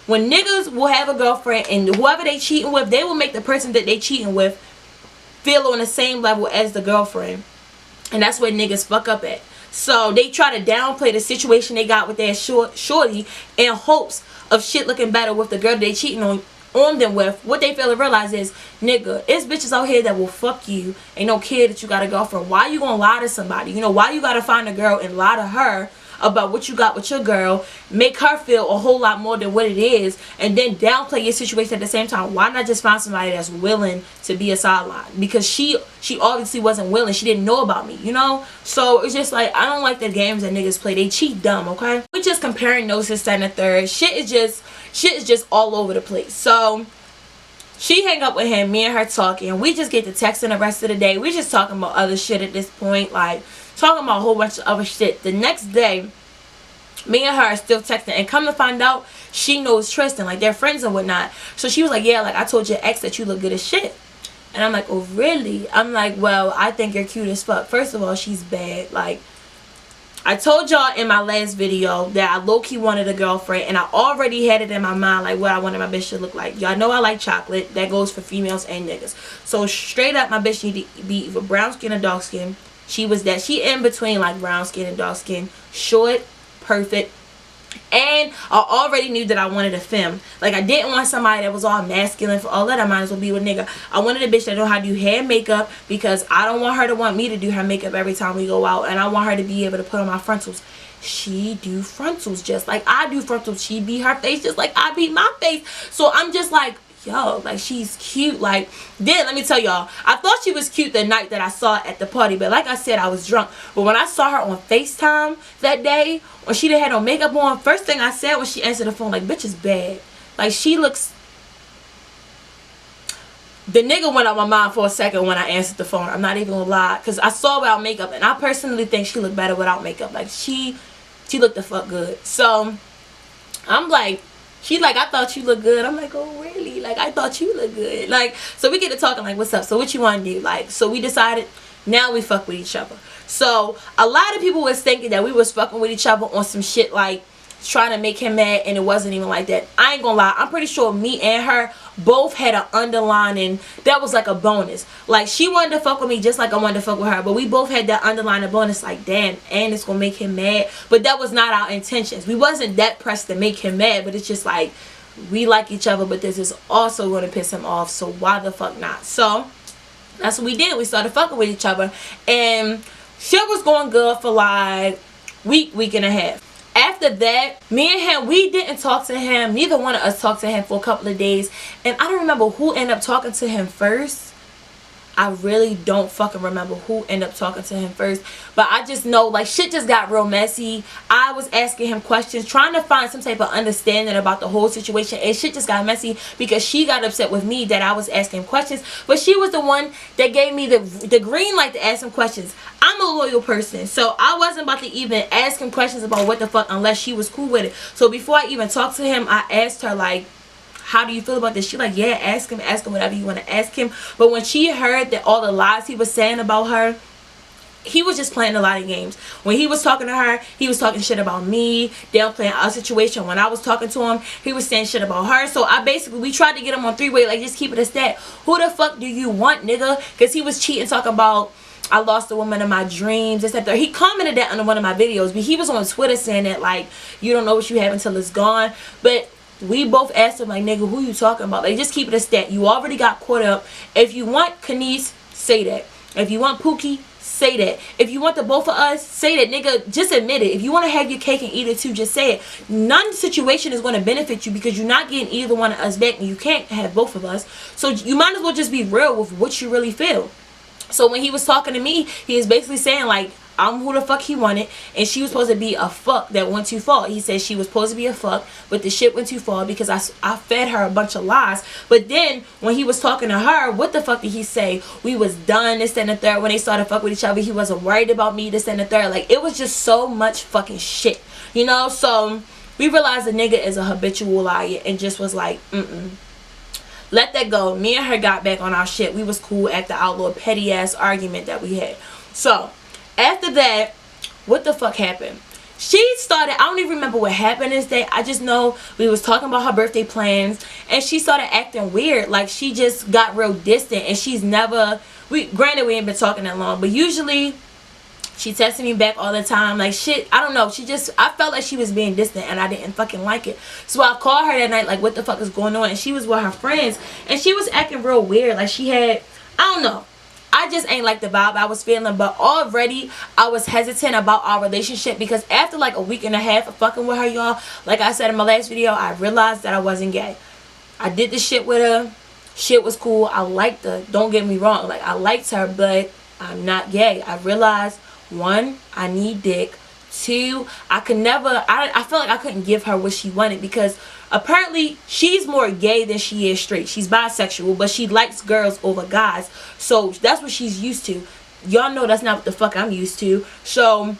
niggas will have a girlfriend and whoever they cheating with, they will make the person that they cheating with feel on the same level as the girlfriend. And that's where niggas fuck up at. So they try to downplay the situation they got with their shorty in hopes of shit looking better with the girl they cheating on them with. What they fail to realize is, nigga, it's bitches out here that will fuck you. Ain't no kid that you got a girlfriend. Why you gonna lie to somebody? You know, why you gotta find a girl and lie to her about what you got with your girl, make her feel a whole lot more than what it is, and then downplay your situation at the same time? Why not just find somebody that's willing to be a sideline? Because she obviously wasn't willing. She didn't know about me, you know? So it's just like, I don't like the games that niggas play. They cheat dumb, okay? We're just comparing notes this and the third. Shit is just all over the place. So she hang up with him, me and her talking, we just get to texting the rest of the day. We just talking about other shit at this point, like talking about a whole bunch of other shit. The next day, me and her are still texting, and come to find out, she knows Tristan, like they're friends and whatnot. So she was like, yeah, like, I told your ex that you look good as shit. And I'm like, oh really? I'm like, well, I think you're cute as fuck. First of all, she's bad. Like, I told y'all in my last video that I low-key wanted a girlfriend, and I already had it in my mind, like, what I wanted my bitch to look like. Y'all know I like chocolate. That goes for females and niggas. So straight up, my bitch need to be either brown skin or dark skin. She was that. She in between like brown skin and dark skin. Short, perfect. And I already knew that I wanted a femme. Like, I didn't want somebody that was all masculine. For all that, I might as well be with a nigga. I wanted a bitch that know how to do hair and makeup, because I don't want her to want me to do her makeup every time we go out. And I want her to be able to put on my frontals. She do frontals just like I do frontals. She beat her face just like I beat my face. So I'm just like, yo, like, she's cute. Like, then let me tell y'all, I thought she was cute the night that I saw her at the party, but like I said, I was drunk. But when I saw her on FaceTime that day, when she didn't have no makeup on, first thing I said when she answered the phone, like, bitch is bad. Like, she looks... The nigga went out my mind for a second when I answered the phone. I'm not even gonna lie, because I saw without makeup, and I personally think she looked better without makeup. Like, she looked the fuck good. So I'm like, she's like, I thought you looked good. I'm like, oh really? Like, I thought you looked good. Like, so we get to talking, like, what's up? So what you want to do? Like, so we decided now we fuck with each other. So a lot of people was thinking that we was fucking with each other on some shit like trying to make him mad, and it wasn't even like that. I ain't gonna lie, I'm pretty sure me and her both had an underlining that was like a bonus. Like, she wanted to fuck with me just like I wanted to fuck with her, but we both had that underlining bonus, like, damn, and it's gonna make him mad. But that was not our intentions. We wasn't that pressed to make him mad, but it's just like, we like each other, but this is also gonna piss him off, so why the fuck not? So that's what we did. We started fucking with each other, and shit was going good for like week and a half. After that, me and him, we didn't talk to him. Neither one of us talked to him for a couple of days. And I don't remember who ended up talking to him first. I really don't fucking remember who ended up talking to him first. But I just know, like, shit just got real messy. I was asking him questions, trying to find some type of understanding about the whole situation. And shit just got messy because she got upset with me that I was asking questions. But she was the one that gave me the green light to ask him questions. I'm a loyal person, so I wasn't about to even ask him questions about what the fuck unless she was cool with it. So before I even talked to him, I asked her, like, how do you feel about this? She like, yeah, ask him whatever you want to ask him. But when she heard that all the lies he was saying about her, he was just playing a lot of games. When he was talking to her, he was talking shit about me, downplaying our situation. When I was talking to him, he was saying shit about her. So we tried to get him on three-way, like, just keep it a stat. Who the fuck do you want, nigga? Because he was cheating, talking about, I lost the woman of my dreams, etc. He commented that under one of my videos, but he was on Twitter saying that, like, you don't know what you have until it's gone. But we both asked him, like, nigga, who you talking about? Like, just keep it a stat. You already got caught up. If you want Kanice, say that. If you want Pookie, say that. If you want the both of us, say that, nigga. Just admit it. If you want to have your cake and eat it too, just say it. None situation is going to benefit you because you're not getting either one of us back, and you can't have both of us. So you might as well just be real with what you really feel. So when he was talking to me, he was basically saying, like, I'm who the fuck he wanted, and she was supposed to be a fuck that went too far. He said she was supposed to be a fuck, but the shit went too far because I fed her a bunch of lies. But then when he was talking to her, what the fuck did he say? We was done, this, and the third. When they started fuck with each other, he wasn't worried about me, this, and the third. Like, it was just so much fucking shit, you know? So we realized the nigga is a habitual liar and just was like, let that go. Me and her got back on our shit. We was cool after our little petty ass argument that we had. So after that, what the fuck happened? She started, I don't even remember what happened this day. I just know we was talking about her birthday plans, and she started acting weird. Like, she just got real distant, and she's never, granted we ain't been talking that long, but usually she texted me back all the time. Like, shit, I don't know. I felt like she was being distant, and I didn't fucking like it. So I called her that night, like, what the fuck is going on? And she was with her friends, and she was acting real weird. Like, she had, I don't know. I just ain't like the vibe I was feeling. But already I was hesitant about our relationship because after like a week and a half of fucking with her, y'all, like I said in my last video, I realized that I wasn't gay. I did the shit with her. Shit was cool. I liked her. Don't get me wrong. Like, I liked her, but I'm not gay. I realized, one, I need dick. Two, I could never, I felt like I couldn't give her what she wanted because apparently she's more gay than she is straight. She's bisexual, but she likes girls over guys. So that's what she's used to. Y'all know that's not what the fuck I'm used to. So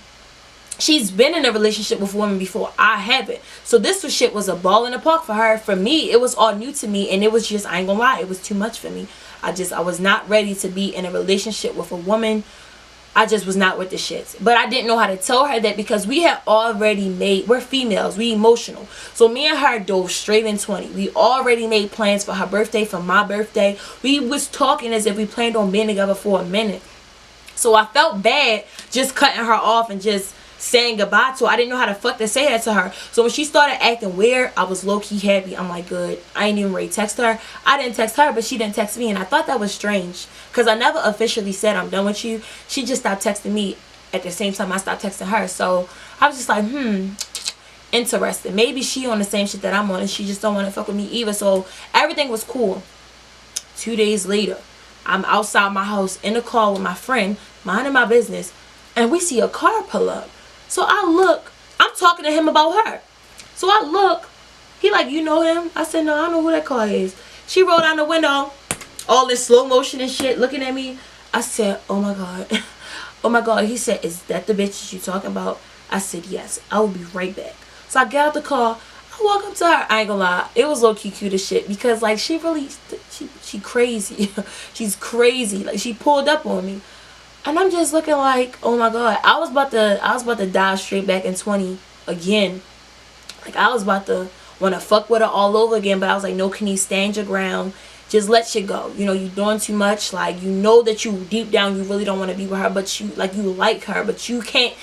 she's been in a relationship with women before. I haven't. So this shit was a ball in the park for her. For me, it was all new to me, and it was just, I ain't gonna lie, it was too much for me. I was not ready to be in a relationship with a woman. I just was not with the shits. But I didn't know how to tell her that because we had already we're females, we emotional. So me and her dove straight in 20. We already made plans for her birthday, for my birthday. We was talking as if we planned on being together for a minute. So I felt bad just cutting her off and just saying goodbye to her. I didn't know how the fuck to say that to her. So when she started acting weird, I was low-key happy. I'm like, good. I ain't even ready to text her. I didn't text her, but she didn't text me. And I thought that was strange, because I never officially said I'm done with you. She just stopped texting me at the same time I stopped texting her. So I was just like, interesting. Maybe she on the same shit that I'm on, and she just don't want to fuck with me either. So everything was cool. 2 days later, I'm outside my house in the car with my friend, minding my business, and we see a car pull up. So I look, I'm talking to him about her. So I look, he like, you know him? I said, no, I don't know who that car is. She rolled down the window, all in slow motion and shit, looking at me. I said, oh my God. Oh my God. He said, is that the bitch you talking about? I said, yes. I will be right back. So I get out the car. I walk up to her. I ain't gonna lie. It was low-key cute as shit, because like she really, she crazy. She's crazy. Like she pulled up on me. And I'm just looking like, oh my God. I was about to dive straight back in 20 again. Like I was about to want to fuck with her all over again. But I was like, no, can you stand your ground? Just let shit go. You know, you doing too much. Like, you know that you deep down you really don't want to be with her, but you like her, but you can't.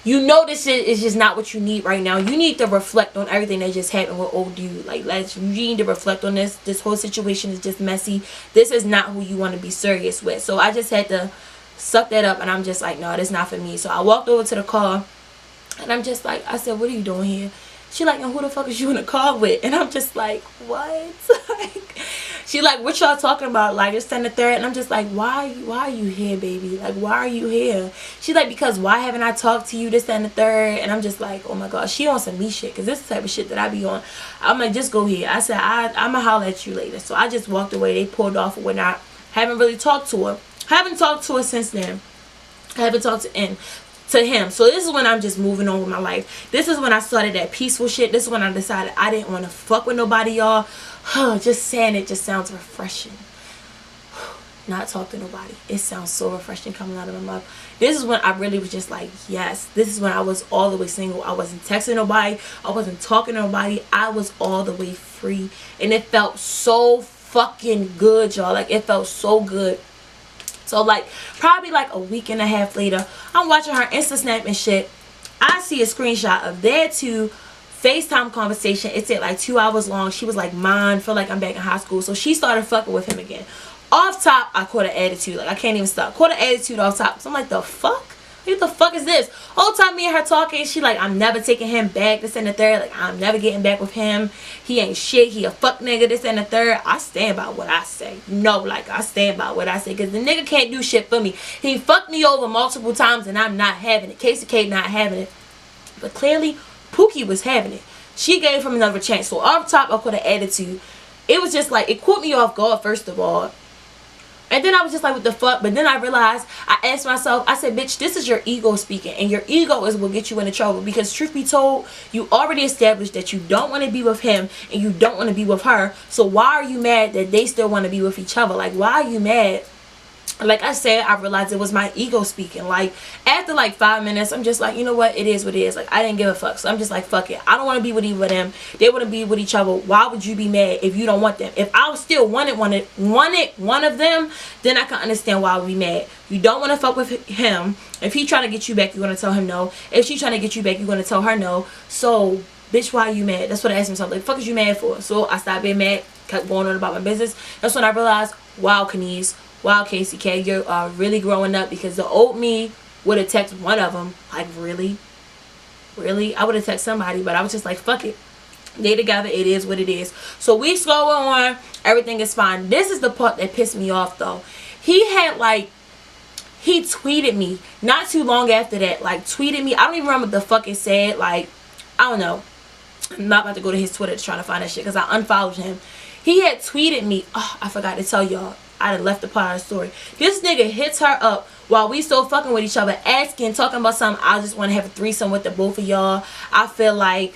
You know this shit is just not what you need right now. You need to reflect on everything that just happened with old dude. Like, you need to reflect on this. This whole situation is just messy. This is not who you want to be serious with. So I just had to suck that up, and I'm just like, no, that's not for me. So I walked over to the car, and I'm just like, I said, what are you doing here? She like, and who the fuck is you in the car with? And I'm just like, what? Like, she like, what y'all talking about? Like, it's 10 to 3. And I'm just like, why are you here, baby? Like, why are you here? She like, because why haven't I talked to you this 10 to 3? And I'm just like, oh my God, she on some me shit, because this is the type of shit that I be on. I'm like, just go here. I said, I'm gonna holler at you later. So I just walked away. They pulled off or whatnot. Haven't really talked to her. Haven't talked to her since then. I haven't talked to him. So this is when I'm just moving on with my life. This is when I started that peaceful shit. This is when I decided I didn't want to fuck with nobody, y'all. Just saying it just sounds refreshing. Not talk to nobody. It sounds so refreshing coming out of my mouth. This is when I really was just like, yes. This is when I was all the way single. I wasn't texting nobody. I wasn't talking to nobody. I was all the way free. And it felt so fucking good, y'all. Like, it felt so good. So like probably like a week and a half later, I'm watching her Insta snap and shit. I see a screenshot of their two FaceTime conversation. It said like 2 hours long. She was like, mine, feel like I'm back in high school. So she started fucking with him again. Off top, I caught an attitude. Like, I can't even stop. Caught an attitude off top. So I'm like, the fuck? What the fuck is this? Whole time me and her talking, she like, I'm never taking him back, this and the third. Like, I'm never getting back with him. He ain't shit. He a fuck nigga, this and the third. I stand by what I say. No, like, I stand by what I say. Because the nigga can't do shit for me. He fucked me over multiple times and I'm not having it. KCK not having it. But clearly, Pookie was having it. She gave him another chance. So off top, I caught an attitude. It was just like, it caught me off guard, first of all. And then I was just like, what the fuck? But then I realized, I asked myself, I said, bitch, this is your ego speaking. And your ego is what gets you into trouble. Because truth be told, you already established that you don't want to be with him and you don't want to be with her. So why are you mad that they still want to be with each other? Like, why are you mad? Like I said, I realized it was my ego speaking. Like, after like 5 minutes, I'm just like, you know what? It is what it is. Like, I didn't give a fuck. So I'm just like, fuck it. I don't want to be with either of them. They want to be with each other. Why would you be mad if you don't want them? If I still wanted one of them, then I can understand why I would be mad. You don't want to fuck with him. If he trying to get you back, you're going to tell him no. If she trying to get you back, you're going to tell her no. So, bitch, why are you mad? That's what I asked myself. Like, fuck is you mad for? So I stopped being mad. Kept going on about my business. That's when I realized, wow, Kenise. Wow, KCK, you're really growing up, because the old me would have texted one of them. Like, really? Really? I would have texted somebody, but I was just like, fuck it. They together, it is what it is. So weeks go on, everything is fine. This is the part that pissed me off, though. He tweeted me not too long after that. Like, tweeted me. I don't even remember what the fuck it said. Like, I don't know. I'm not about to go to his Twitter to try to find that shit, because I unfollowed him. He had tweeted me. Oh, I forgot to tell y'all. I done left the part of the story. This nigga hits her up while we still fucking with each other, asking, talking about something. I just want to have a threesome with the both of y'all. I feel like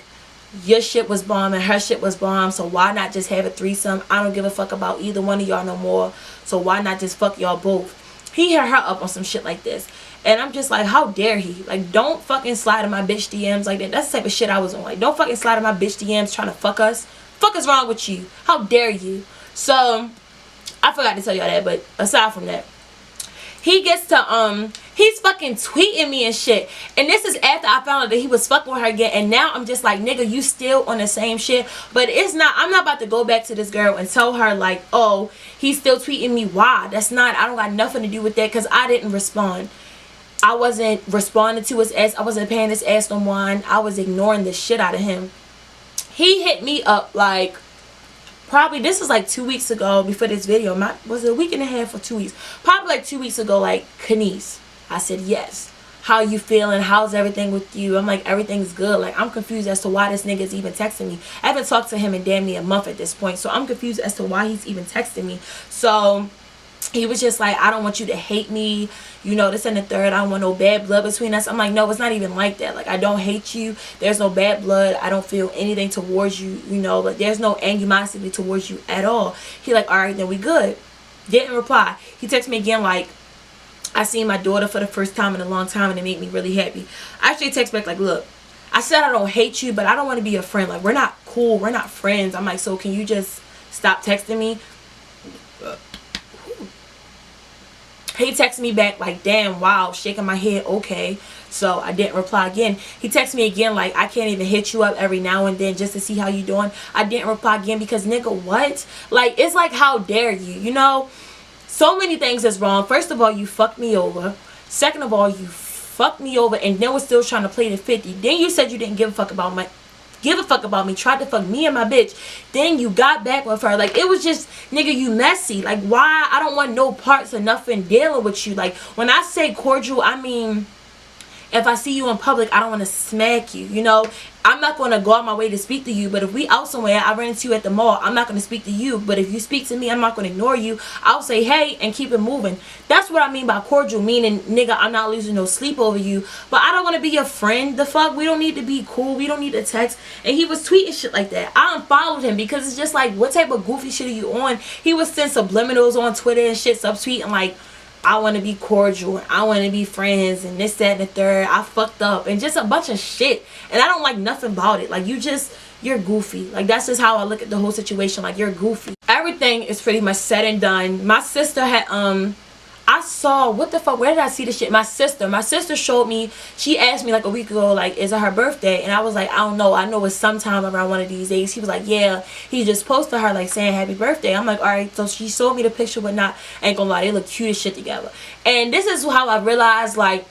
your shit was bomb and her shit was bomb, so why not just have a threesome? I don't give a fuck about either one of y'all no more, so why not just fuck y'all both? He hit her up on some shit like this. And I'm just like, how dare he? Like, don't fucking slide in my bitch DMs like that. That's the type of shit I was on. Like, don't fucking slide in my bitch DMs trying to fuck us. Fuck is wrong with you? How dare you? So I forgot to tell y'all that, but aside from that, he gets to He's fucking tweeting me and shit. And this is after I found out that he was fucking with her again. And now I'm just like, nigga, you still on the same shit. But it's not, I'm not about to go back to this girl and tell her like, oh, he's still tweeting me. Why? That's not, I don't got nothing to do with that, because I didn't respond. I wasn't responding to his ass. I wasn't paying his ass no mind. I was ignoring the shit out of him. He hit me up like, probably, this was like 2 weeks ago before this video. Was it a week and a half or 2 weeks? Probably like 2 weeks ago, like, Kanice. I said, yes. How you feeling? How's everything with you? I'm like, everything's good. Like, I'm confused as to why this nigga is even texting me. I haven't talked to him in damn near a month at this point. So I'm confused as to why he's even texting me. So he was just like, I don't want you to hate me. You know, this and the third. I don't want no bad blood between us. I'm like, no, it's not even like that. Like, I don't hate you. There's no bad blood. I don't feel anything towards you. You know, like, there's no animosity towards you at all. He like, all right, then we good. Didn't reply. He texted me again like, I seen my daughter for the first time in a long time and it made me really happy. I actually text back like, look, I said I don't hate you, but I don't want to be a friend. Like, we're not cool. We're not friends. I'm like, so can you just stop texting me? He texted me back like, damn, wow, shaking my head, okay. So I didn't reply again. He texted me again like, I can't even hit you up every now and then just to see how you doing. I didn't reply again because, nigga, what? Like, it's like, how dare you, you know? So many things is wrong. First of all, you fucked me over. Second of all, you fucked me over and then was still trying to play the 50. Then you said you didn't give a fuck about me, tried to fuck me and my bitch. Then you got back with her. Like, it was just, nigga, you messy. Like, why? I don't want no parts of nothing dealing with you. Like, when I say cordial, I mean, if I see you in public, I don't want to smack you, you know. I'm not going to go out my way to speak to you, but if we out somewhere, I ran into you at the mall, I'm not going to speak to you. But if you speak to me, I'm not going to ignore you. I'll say hey and keep it moving. That's what I mean by cordial, meaning, nigga, I'm not losing no sleep over you, but I don't want to be your friend. The fuck? We don't need to be cool. We don't need to text. And he was tweeting shit like that. I unfollowed him because it's just like, what type of goofy shit are you on? He was sending subliminals on Twitter and shit, subtweeting like, I want to be cordial and I want to be friends and this, that, and the third. I fucked up and just a bunch of shit. And I don't like nothing about it. Like, you're goofy. Like, that's just how I look at the whole situation. Like, you're goofy. Everything is pretty much said and done. My sister had, I saw, what the fuck, where did I see this shit? My sister showed me, she asked me like a week ago, like, is it her birthday? And I was like, I don't know. I know it's sometime around one of these days. He was like, yeah. He just posted her, like, saying happy birthday. I'm like, alright. So she showed me the picture, but not, ain't gonna lie, they look cute as shit together. And this is how I realized, like,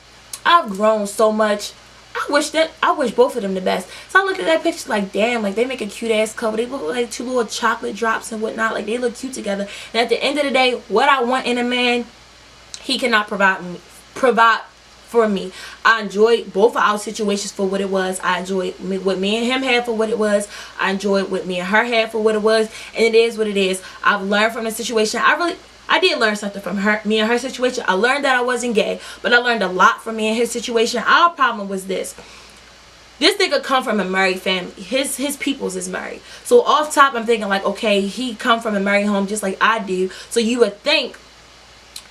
I've grown so much. I wish both of them the best. So I look at that picture like, damn, like, they make a cute ass cover. They look like two little chocolate drops and whatnot. Like, they look cute together. And at the end of the day, what I want in a man, he cannot provide for me. I enjoyed both of our situations for what it was. I enjoyed what me and him had for what it was. I enjoyed what me and her had for what it was. And it is what it is. I've learned from the situation. I did learn something from me and her situation. I learned that I wasn't gay, but I learned a lot from me and his situation. Our problem was this. This nigga come from a married family. His peoples is married. So off top, I'm thinking like, okay, he come from a married home just like I do. So you would think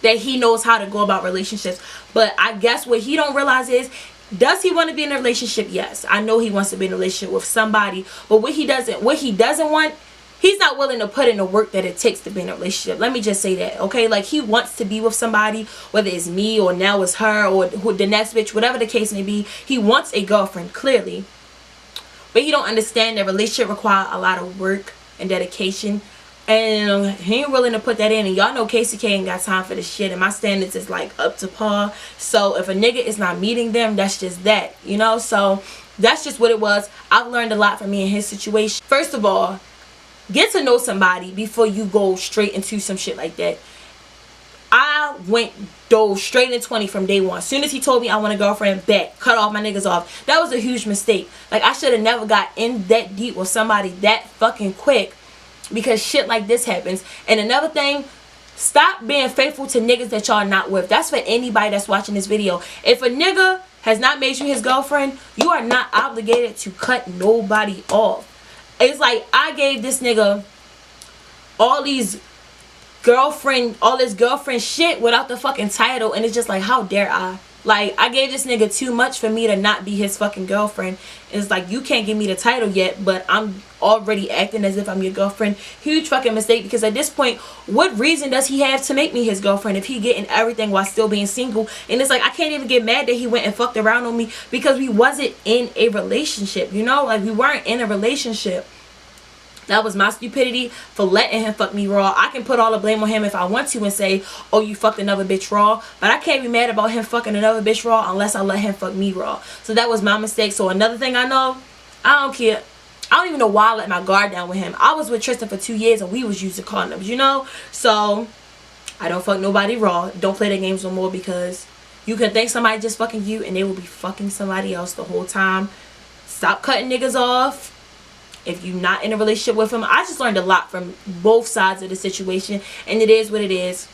that he knows how to go about relationships. But I guess what he don't realize is, does he want to be in a relationship? Yes. I know he wants to be in a relationship with somebody. But what he doesn't want, he's not willing to put in the work that it takes to be in a relationship. Let me just say that, okay? Like, he wants to be with somebody, whether it's me or now it's her or the next bitch, whatever the case may be. He wants a girlfriend, clearly. But he don't understand that relationship require a lot of work and dedication. And he ain't willing to put that in. And y'all know KCK ain't got time for this shit. And my standards is like up to par. So if a nigga is not meeting them, that's just that, you know? So that's just what it was. I've learned a lot from me in his situation. First of all, get to know somebody before you go straight into some shit like that. I dove straight in 20 from day one. As soon as he told me I want a girlfriend, bet, cut off my niggas off. That was a huge mistake. Like, I should have never got in that deep with somebody that fucking quick, because shit like this happens. And another thing, stop being faithful to niggas that y'all not with. That's for anybody that's watching this video. If a nigga has not made you his girlfriend, you are not obligated to cut nobody off. It's like, I gave this nigga all this girlfriend shit without the fucking title, and it's just like, how dare I? Like, I gave this nigga too much for me to not be his fucking girlfriend. It's like, you can't give me the title yet, but I'm already acting as if I'm your girlfriend. Huge fucking mistake, because at this point, what reason does he have to make me his girlfriend if he getting everything while still being single? And it's like, I can't even get mad that he went and fucked around on me, because we wasn't in a relationship, you know? Like, we weren't in a relationship. That was my stupidity for letting him fuck me raw. I can put all the blame on him if I want to and say, oh, you fucked another bitch raw. But I can't be mad about him fucking another bitch raw unless I let him fuck me raw. So that was my mistake. So another thing I know, I don't care. I don't even know why I let my guard down with him. I was with Tristan for 2 years and we was using condoms, you know? So I don't fuck nobody raw. Don't play the games no more, because you can think somebody just fucking you and they will be fucking somebody else the whole time. Stop cutting niggas off. If you're not in a relationship with him, I just learned a lot from both sides of the situation, and it is what it is.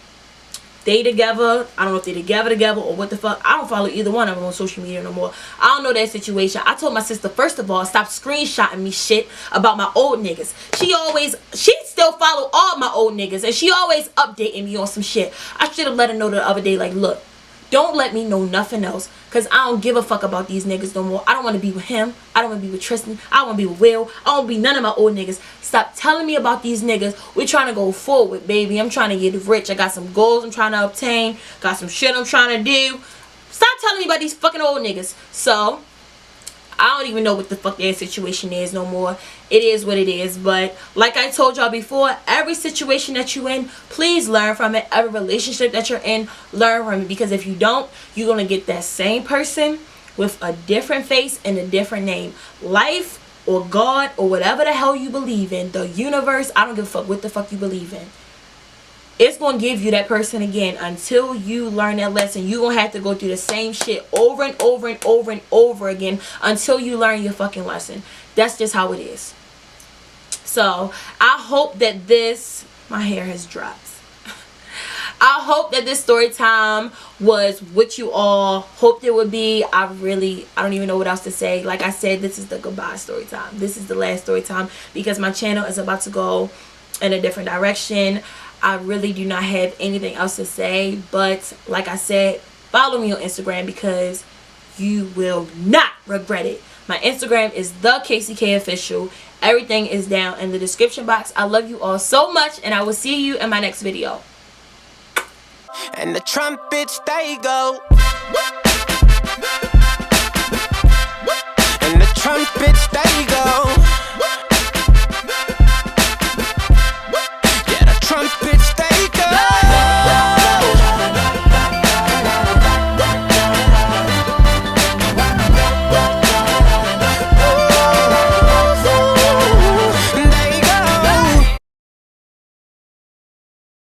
They together. I don't know if they together or what the fuck. I don't follow either one of them on social media no more. I don't know that situation. I told my sister, first of all, stop screenshotting me shit about my old niggas. She still follow all my old niggas, and she always updating me on some shit. I should have let her know the other day, like, look, don't let me know nothing else, because I don't give a fuck about these niggas no more. I don't want to be with him. I don't want to be with Tristan. I don't want to be with Will. I don't want to be none of my old niggas. Stop telling me about these niggas. We're trying to go forward, baby. I'm trying to get rich. I got some goals I'm trying to obtain. Got some shit I'm trying to do. Stop telling me about these fucking old niggas. So I don't even know what the fuck their situation is no more. It is what it is. But like I told y'all before, every situation that you're in, please learn from it. Every relationship that you're in, learn from it. Because if you don't, you're going to get that same person with a different face and a different name. Life or God or whatever the hell you believe in, the universe, I don't give a fuck what the fuck you believe in. It's going to give you that person again until you learn that lesson. You're going to have to go through the same shit over and over and over and over again until you learn your fucking lesson. That's just how it is. So, I hope that my hair has dropped. I hope that this story time was what you all hoped it would be. I don't even know what else to say. Like I said, this is the goodbye story time. This is the last story time, because my channel is about to go in a different direction. I really do not have anything else to say, but like I said, follow me on Instagram, because you will not regret it. My Instagram is the KCK official. Everything is down in the description box. I love you all so much, and I will see you in my next video. And the trumpets, they go. And the trumpets, they go.